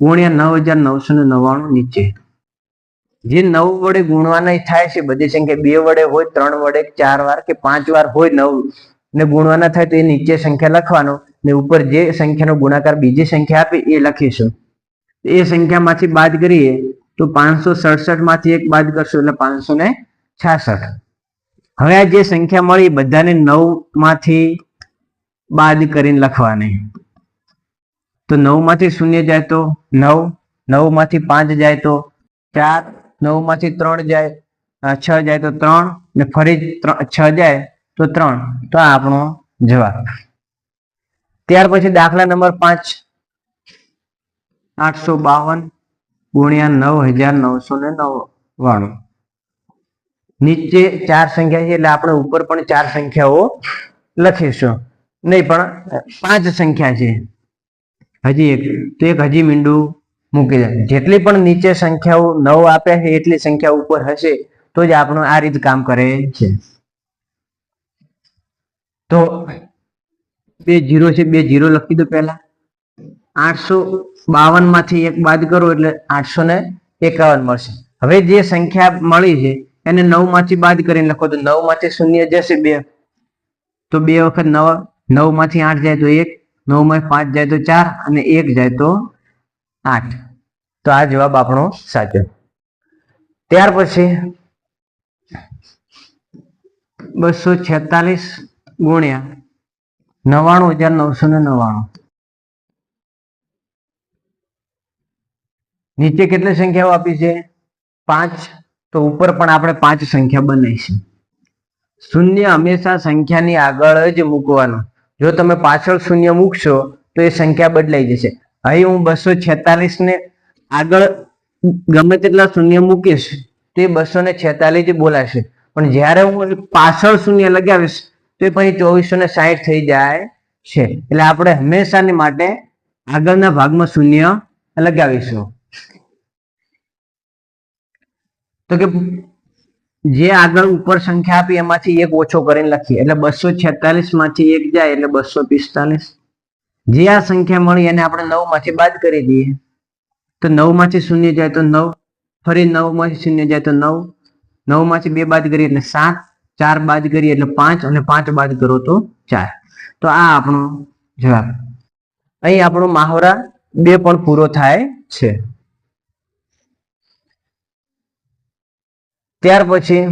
ગુણ્યા 9,999 નીચે. જે 9 વડે ગુણવાના થાય છે બધી સંખ્યા 2 વડે હોય, 3 વડે, 4 વાર કે 5 વાર હોય 9 ને ગુણવાના થાય તો એ નીચે સંખ્યા લખવાનો, ને ઉપર જે સંખ્યાનો ગુણાકાર બીજી સંખ્યા આપી એ લખીશું. એ સંખ્યામાંથી બાદ કરીએ તો 567 માંથી 1 બાદ કરશું એટલે 566. હવે આ જે સંખ્યા મળી બધાને 9 માંથી બાદ કરીને લખવાની. તો 9 માંથી 0 જાય તો 9, 9 માંથી 5 જાય તો 4, 9 માંથી 3 જાય 6 જાય તો 3, ને ફરી 6 જાય તો 3. તો આ આપણો જવાબ. ત્યાર પછી દાખલા નંબર 5, 852 ગુણ્યા 9,999. નીચે 4 સંખ્યા છે એટલે આપણે ઉપર પણ 4 સંખ્યાઓ લખીશું. નહીં પણ 5 સંખ્યા છે, હજી એક તો એક હજી મીંડું મૂકી દે. જેટલી પણ નીચે સંખ્યાઓ 9 આપ્યા છે એટલી સંખ્યા ઉપર હશે તો જ આપણું આ રીત કામ કરે છે. તો 2 0 છે, 2 0 લખી દો પહેલા. 852 માંથી 1 બાદ કરો એટલે 851 મળશે. હવે જે સંખ્યા મળી છે એને 9 માંથી બાદ કરીને લખો તો 9 માંથી 0 જશે 2, તો 2 વખત 9, 9 માંથી 8 જાય તો 1, 9 માંથી 5 જાય તો 4, અને 1 જાય તો 8. તો આ જવાબ આપણો સાચો. ત્યાર પછી 246 ગુણ્યા 99,999. નીચે કેટલી સંખ્યાઓ આપી છે? 5. તો ઉપર પણ આપણે 5 સંખ્યા બનાવીશું. શૂન્ય હંમેશા સંખ્યાની આગળ જ મૂકવાનું. જો તમે પાછળ શૂન્ય મૂકશો તો એ સંખ્યા બદલાઈ જશે. અહીં હું 246 ને આગળ ગમે તેટલા શૂન્ય મૂકીશ તો એ 246 જ બોલાશે. પણ જ્યારે હું પાછળ શૂન્ય લગાવીશ તો એ પછી 2460 થઈ જાય છે. એટલે આપણે હંમેશાની માટે આગળના ભાગમાં શૂન્ય લગાવીશું. તો કે જે આગળ ઉપર સંખ્યા આપી એમાંથી એક ઓછો કરીને લખીએ. એટલે 246 માંથી એક જાય એટલે 245. જે આ સંખ્યા મળી એને આપણે 9 માંથી બાદ કરી દઈએ. તો 9 માંથી શૂન્ય જાય તો 9, ફરી 9 માંથી શૂન્ય જાય તો 9, 9 માંથી 2 બાદ કરીએ એટલે 7, 4 બાદ કરીએ એટલે 5 અને 5 બાદ કરો તો 4. તો આ આપણો જવાબ. અહીં આપણો મહાવરા 2 પણ પૂરો થાય છે. ત્યાર પછી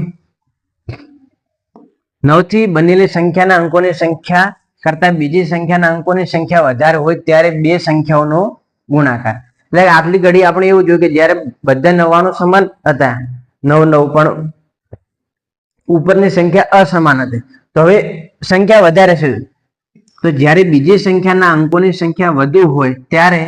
9 થી બનેલી સંખ્યાના અંકોની સંખ્યા કરતા બીજી સંખ્યાના અંકોની સંખ્યા વધારે હોય ત્યારે બે સંખ્યાઓનો ગુણાકાર. એટલે આટલી ઘડી આપણે એવું જોયું કે જ્યારે બધા 99 સમાન હતા, 9 પણ ઉપરની સંખ્યા અસમાન હતી, તો હવે સંખ્યા વધારે છે. તો જ્યારે બીજી સંખ્યાના અંકોની સંખ્યા વધુ હોય ત્યારે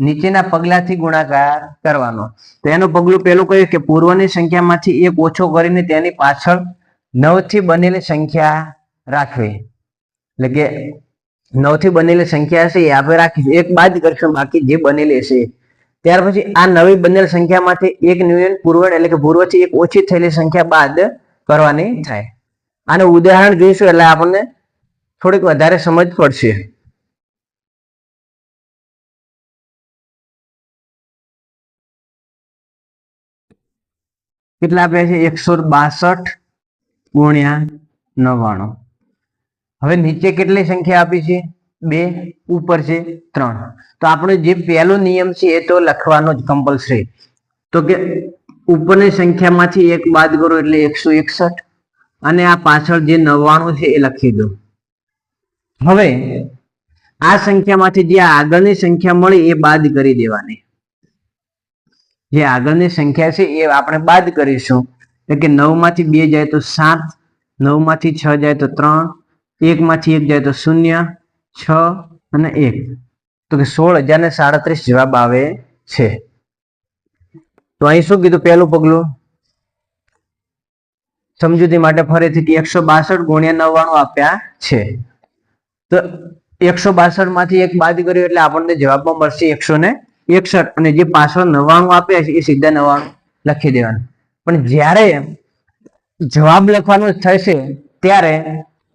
નીચેના પગલાથી ગુણાકાર કરવાનો. તો એનું પગલું પહેલું કહ્યું કે પૂર્વની સંખ્યામાંથી એક ઓછો કરીને તેની પાછળ 9 થી બનેલી સંખ્યા રાખવી. એટલે કે 9 થી બનેલી સંખ્યા હશે એ આપણે રાખીશું, એક બાદ કરશું, બાકી જે બનેલી હશે. ત્યાર પછી આ નવી બનેલી સંખ્યામાંથી એક ન્યૂન પૂર્વ એટલે કે પૂર્વથી એક ઓછી થયેલી સંખ્યા બાદ કરવાની થાય. આનું ઉદાહરણ જોઈશું એટલે આપણને થોડીક વધારે સમજ પડશે. કેટલા આપ્યા છે? 162 ગુણ્યા 99. હવે નીચે કેટલી સંખ્યા આપી છે? 2, ઉપર છે 3. તો આપણો જે પહેલો નિયમ છે એ તો લખવાનો જ કમ્પલસરી. તો કે ઉપરની સંખ્યામાંથી એક બાદ કરો એટલે 161 અને આ પાછળ જે 99 છે એ લખી દો. હવે આ સંખ્યામાંથી જે આગળની સંખ્યા મળી એ બાદ કરી દેવાની. જે આગળની સંખ્યા છે એ આપણે બાદ કરીશું. એટલે કે 9 માંથી 2 જાય તો 7, 9 માંથી 6 જાય તો 3, 1 માંથી 1 જાય તો 0, 6 અને 1. તો કે 16037 જવાબ આવે છે. તો અહીં શું કીધું? પહેલું પગલું સમજૂતી માટે ફરીથી 162 ગુણ્યા 99 આપ્યા છે. તો 162 માંથી એક બાદ કર્યું એટલે આપણને જવાબમાં મળશે 161 અને જે પાછળ 99 આપ્યા છે એ સીધા 99 લખી દેવાના. પણ જ્યારે જવાબ લખવાનો થશે ત્યારે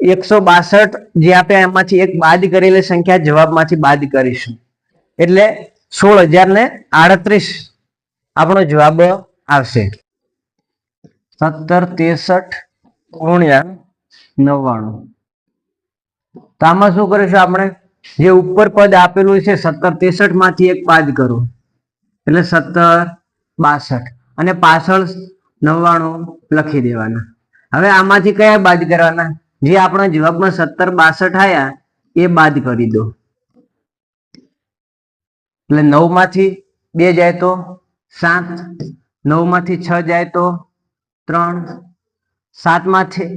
162 જે આપ્યા એમાંથી એક બાદ કરેલી સંખ્યા જવાબમાંથી બાદ કરીશું એટલે 16038 આપણો જવાબ આવશે. 1763 ગુણ્યા 99. તો આમાં શું કરીશું? આપણે જે ઉપર પદ આપેલું છે 1763 માંથી એક બાદ કરો એટલે 1762 અને પાછળ 99 લખી દેવાના. હવે આમાંથી કયા બાદ કરવાના? જે આપણા જવાબમાં 1762 આયા એ બાદ કરી દો. એટલે 9 માંથી 2 જાય તો 7, 9 માંથી 6 જાય તો 3, 7 માંથી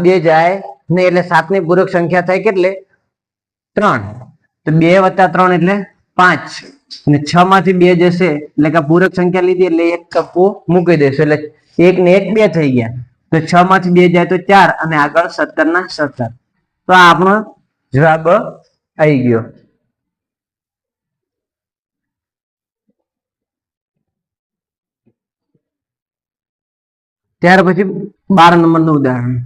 2 જાય ને એટલે 7 ની પૂરક સંખ્યા થાય કેટલે? 3. તો 2 + 3 એટલે 5 અને 6 માંથી 2 જશે એટલે કે પૂરક સંખ્યા લીધી એટલે એક કપ્પો મૂકી દેશું એટલે 1 ને 1 2 થઈ ગયા. તો 6 માંથી 2 જાય તો 4 અને આગળ 17 ના 17. તો આ આપણો જવાબ આવી ગયો. ત્યાર પછી 12 નંબરનું ઉદાહરણ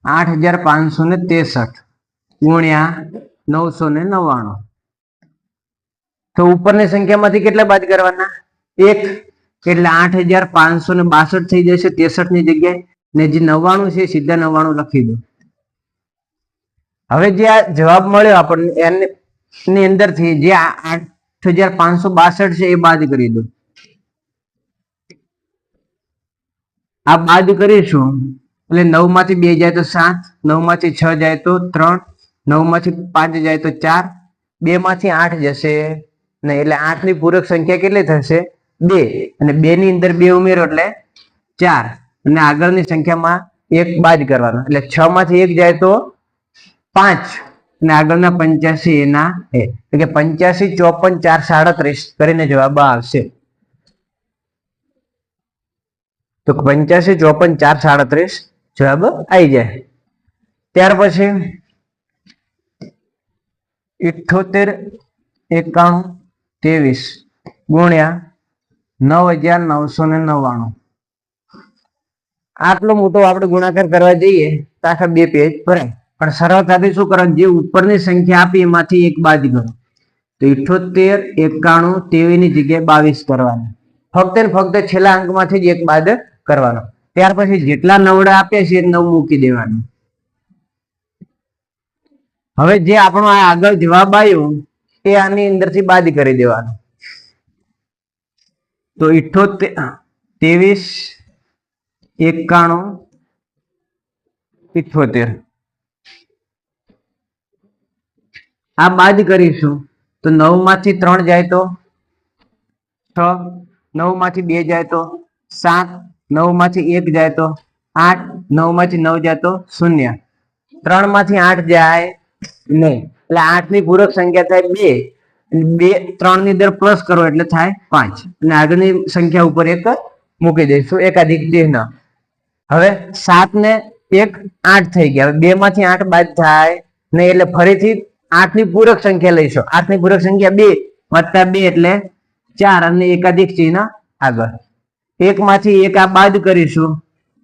8563 ગુણ્યા 999. તો ઉપરની સંખ્યામાંથી કેટલા બાદ કરવાના? 1 એટલે 8562 થઈ જશે 63 ની જગ્યાએ ને જે 99 છે સીધા 99 લખી દો. હવે જે આ જવાબ મળ્યો આપણને એની અંદરથી જે 8562 છે એ બાદ કરી દો. આ બાદ કરીશું એટલે 9 માંથી 2 જાય તો 7, 9 માંથી 6 જાય તો 3, 9 માંથી 5 જાય તો 4, 2 માંથી 8 જશે નહીં, એટલે 8 ની પૂરક સંખ્યા કેટલી થશે? 2, અને 2 ની અંદર 2 ઉમેરો એટલે 4, અને આગળની સંખ્યામાં 1 બાદ કરવાનો, એટલે 6 માંથી 1 જાય તો 5, અને આગળના 85 એના એટલે કે 85, 54, 4, 37 કરીને જવાબ આવશે. તો 85, 54, 4, 37 જવાબ આવી જાય. ત્યાર પછી 78, 91, 23 ગુણ્યા 9999. આટલો મોટો આપણે ગુણાકાર કરવા જઈએ તો આખા 2 પેજ ભરાય. પણ સરળતાથી શું કરવાનું, જે ઉપરની સંખ્યા આપી એમાંથી 1 બાદ કરો. તો 78, 91, 23 ની જગ્યાએ 22 કરવાનું. ફક્ત ને ફક્ત છેલ્લા અંકમાંથી જ 1 બાદ કરવાનો. ત્યાર પછી જેટલા નવડા આપ્યા છે એ 9 મૂકી દેવાનું. હવે જે આપણો આ આગળ જવાબ આવ્યો એ આની અંદરથી બાદ કરી દેવાનો. તો 78, 23, 91, 78 આ બાદ કરીશું તો 9 માંથી 3 જાય તો 6, 9 માંથી 2 જાય તો 7, 9 માંથી 1 જાય તો 8, 9 માંથી 9 જાય તો 0, 3 માંથી 8 જાય નહીં, એટલે 8 ની પૂરક સંખ્યા થાય 2, 3 ની અંદર પ્લસ કરો એટલે થાય 5, અને આગળની સંખ્યા ઉપર 1 મૂકી દઈશું એકાધિક ચિહ્ન. હવે 7 ને 1 8 થઈ ગયા. હવે 2 માંથી 8 બાદ થાય નહીં, એટલે ફરીથી 8 ની પૂરક સંખ્યા લઈશું. 8 ની પૂરક સંખ્યા 2 વત્તા 2 એટલે 4, અને એકાધિક ચિહ્ન આગળ. 1 માંથી 1 આ બાદ કરીશું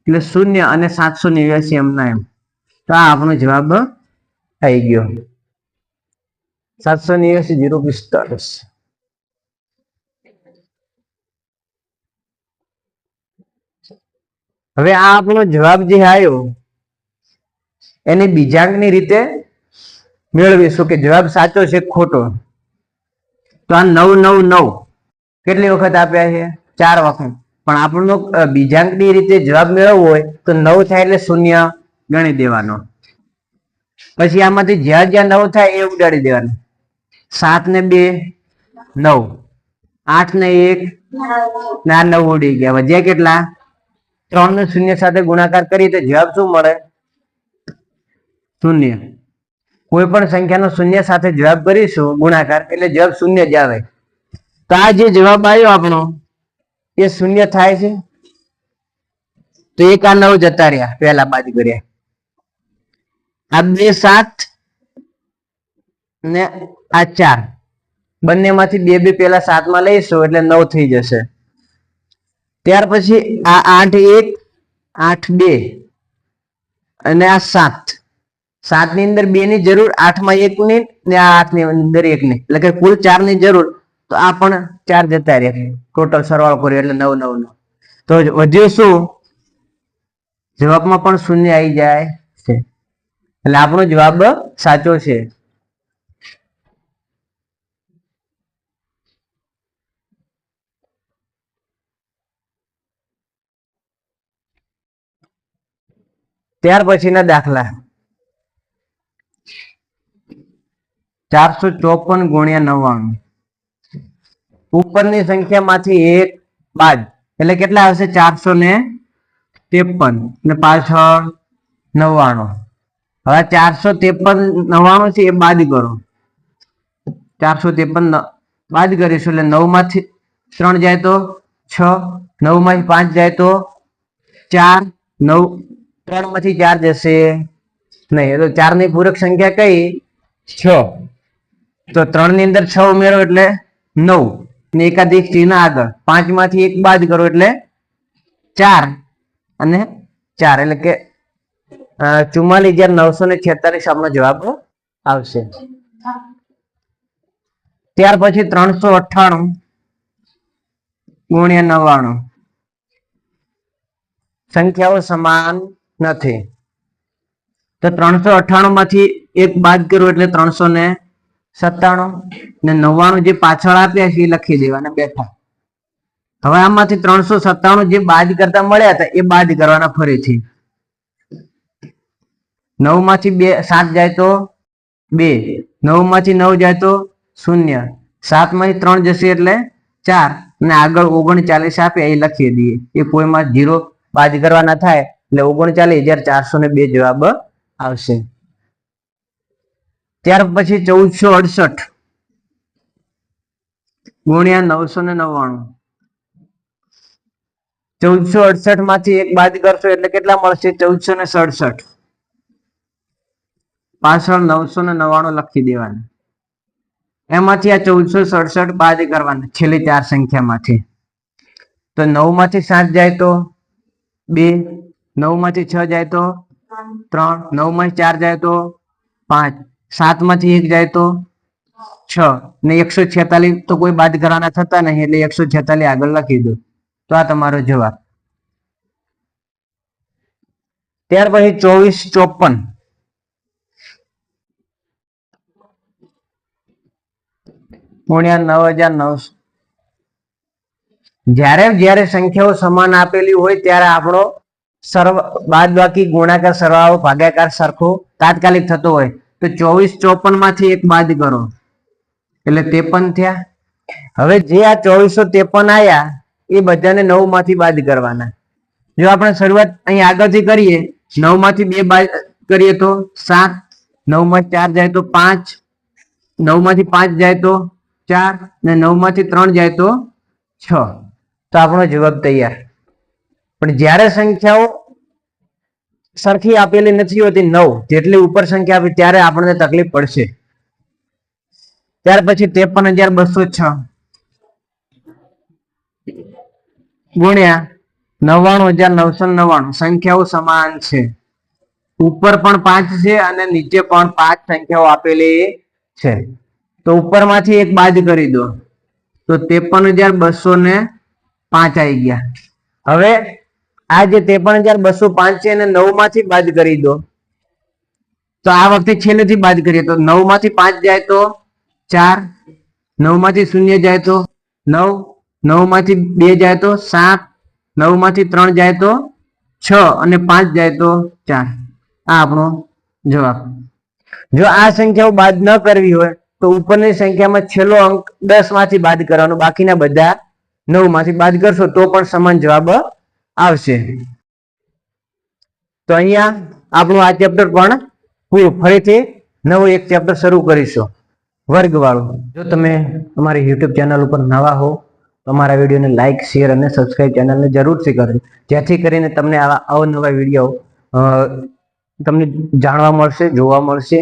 એટલે 0, અને 789 એમના એમ. તો આ આપણો જવાબ આવી ગયો 789, 045. હવે આ આપણો જવાબ જે આવ્યો એને બીજાંકની રીતે મેળવીશું કે જવાબ સાચો છે ખોટો. તો આ 999 કેટલી વખત આપ્યા છે? 4 વખત. પણ આપણો બીજાંકની રીતે જવાબ મેળવવો હોય તો 9 થાય એટલે 0 ગણી દેવાનો. પછી આમાંથી જ્યાં જ્યાં 9 થાય એ ઉડાડી દેવાનું. 7 ને 2 9, 8 ને 1 ના 9 ઉડી ગયા. વધ્યા કેટલા? 3 ને 0 સાથે ગુણાકાર કરીએ તો જવાબ શું મળે? 0. કોઈ પણ સંખ્યાનો 0 સાથે જવાબ કરીશું ગુણાકાર એટલે જવાબ 0 જ આવે. તો આ જે જવાબ આવ્યો આપણો એ 0 થાય છે. તો 1 આ 9 જતા રહ્યા પહેલા બાદ કર્યા. આ 2 7 ને આ 4 બંને માંથી 2 પેલા 7 માં લઈશું એટલે 9 થઈ જશે. ત્યાર પછી આ 8 1 8 2 અને આ 7 ની અંદર 2 ની જરૂર, 8 માં 1 ની ને આ 8 ની અંદર 1 ની, એટલે કે કુલ 4 ની જરૂર. તો આ પણ 4 જતા રહ્યા. ટોટલ સરવાળો કર્યો એટલે 9 9 9. તો વધ્યું શું? જવાબમાં પણ 0 આવી જાય છે. એટલે આપણો જવાબ સાચો છે. ત્યાર પછીના દાખલા 454 ગુણ્યા 99. ઉપરની સંખ્યામાંથી 1 બાદ એટલે કેટલા આવશે? 453 ને પાછળ 99. હવે 453 99 છે એ બાદ કરો. 453 બાદ કરીશું એટલે 9 માંથી 3 જાય તો 6, 9 માંથી 5 જાય તો 4, 9 3 માંથી 4 જશે નહીં. તો 4 ની પૂરક સંખ્યા કઈ? 6. તો 3 ની અંદર 6 ઉમેરો એટલે 9, ને એકાધિક ચિહ્ન આગળ. 5 માંથી 1 બાદ કરો એટલે 4, અને 4 એટલે કે 44,946 આપણો જવાબ આવશે. ત્યાર પછી 398 ગુણ્યા 99. સંખ્યાઓ સમાન નથી. તો 398 માંથી 1 બાદ કરો એટલે 397, ને 99 જે પાછળ આપ્યા છે એ લખી દેવાના બેઠા. હવે આમાંથી 397 જે બાદ કરતા મળ્યા હતા એ બાદ કરવાના ફરીથી. 9 માંથી 7 જાય તો 2, 9 માંથી 9 જાય તો 0, 7 માંથી 3 જશે એટલે 4 અને આગળ 39 આપે એ લખી દઈએ. એ કોઈમાં 0 બાદ કરવાના થાય એટલે 39,402 જવાબ આવશે. ત્યાર પછી 1468 ગુણ્યા 999. 1468 માંથી 1 બાદ કરશો એટલે કેટલા મળશે? 1467. પાછળ 999 લખી દેવાના. એમાંથી આ 1467 બાદ કરવાના છેલ્લી 4 સંખ્યામાંથી. તો 9 માંથી 7 જાય તો 2, 9 માંથી 6 જાય તો 3, 9 માંથી 4 જાય તો 5, 7 માંથી 1 જાય તો 6 ને 146 તો કોઈ બાદ કરવાના થતા નહીં એટલે 146 આગળ લખી દો. તો આ તમારો જવાબ. ત્યાર પછી 2454 ગુણ્યા 9900. જ્યારે સંખ્યાઓ સમાન આપેલી હોય ત્યારે આપણો બાદબાકી ગુણાકાર સરવાળો ભાગાકાર સરખો તાત્કાલિક થતો હોય તો 2454 માંથી 1 બાદ કરો એટલે 53 થયા. હવે જે આ 2453 આયા એ બધાને 9 માંથી બાદ કરવાના. જો આપણે શરૂઆત અહીં આગળથી કરીએ 9 માંથી 2 બાદ કરીએ તો 7, 9 માંથી 4 જાય તો 5, 9 માંથી 5 જાય તો 4 ને 9 માંથી 3 જાય તો 6. તો આપણો જવાબ તૈયાર. પણ જ્યારે સંખ્યાઓ સરખી આપેલી નથી હોતી 9 જેટલી ઉપર સંખ્યા આપી ત્યારે આપણને તકલીફ પડશે. ત્યાર પછી 53,206 ગુણ્યા 99,999. સંખ્યાઓ સમાન છે. ઉપર પણ 5 છે અને નીચે પણ 5 સંખ્યાઓ આપેલી છે. તો ઉપરમાંથી 1 બાદ કરી દો તો 53,205 આવી ગયા. હવે આ જે 53,205 છે એને 9 માંથી બાદ કરી દો. તો આ વખતે છેલ્લેથી બાદ કરીએ તો 9 માંથી 5 જાય તો 4, 9 માંથી 0 જાય તો 9, 9 માંથી 2 જાય તો 7, 9 માંથી 3 જાય તો 6 અને 5 જાય તો 4. આ આપણો જવાબ. જો આ સંખ્યાઓ બાદ ન કરવી હોય તો ઉપરની સંખ્યામાં છેલ્લો અંક 10 માંથી બાદ કરવાનો, બાકીના બધા 9 માંથી બાદ કરશો તો પણ સમાન જવાબ આવશે. તો અહીંયા આપણું આ ચેપ્ટર પણ પૂરું. ફરીથી નવું એક ચેપ્ટર શરૂ કરીશું, વર્ગવાળું. જો તમે અમારી YouTube ચેનલ ઉપર નવા હો તો અમારા વિડીયોને લાઈક, શેર અને સબસ્ક્રાઇબ ચેનલને જરૂરથી કરજો, જેથી કરીને તમને આવા અવનવા વિડીયો તમને જાણવા મળશે, જોવા મળશે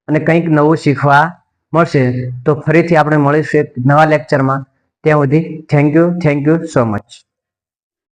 અને કંઈક નવું શીખવા મળશે. તો ફરીથી આપણે મળીશું એક નવા લેક્ચરમાં. ત્યાં સુધી થેન્ક યુ સો મચ.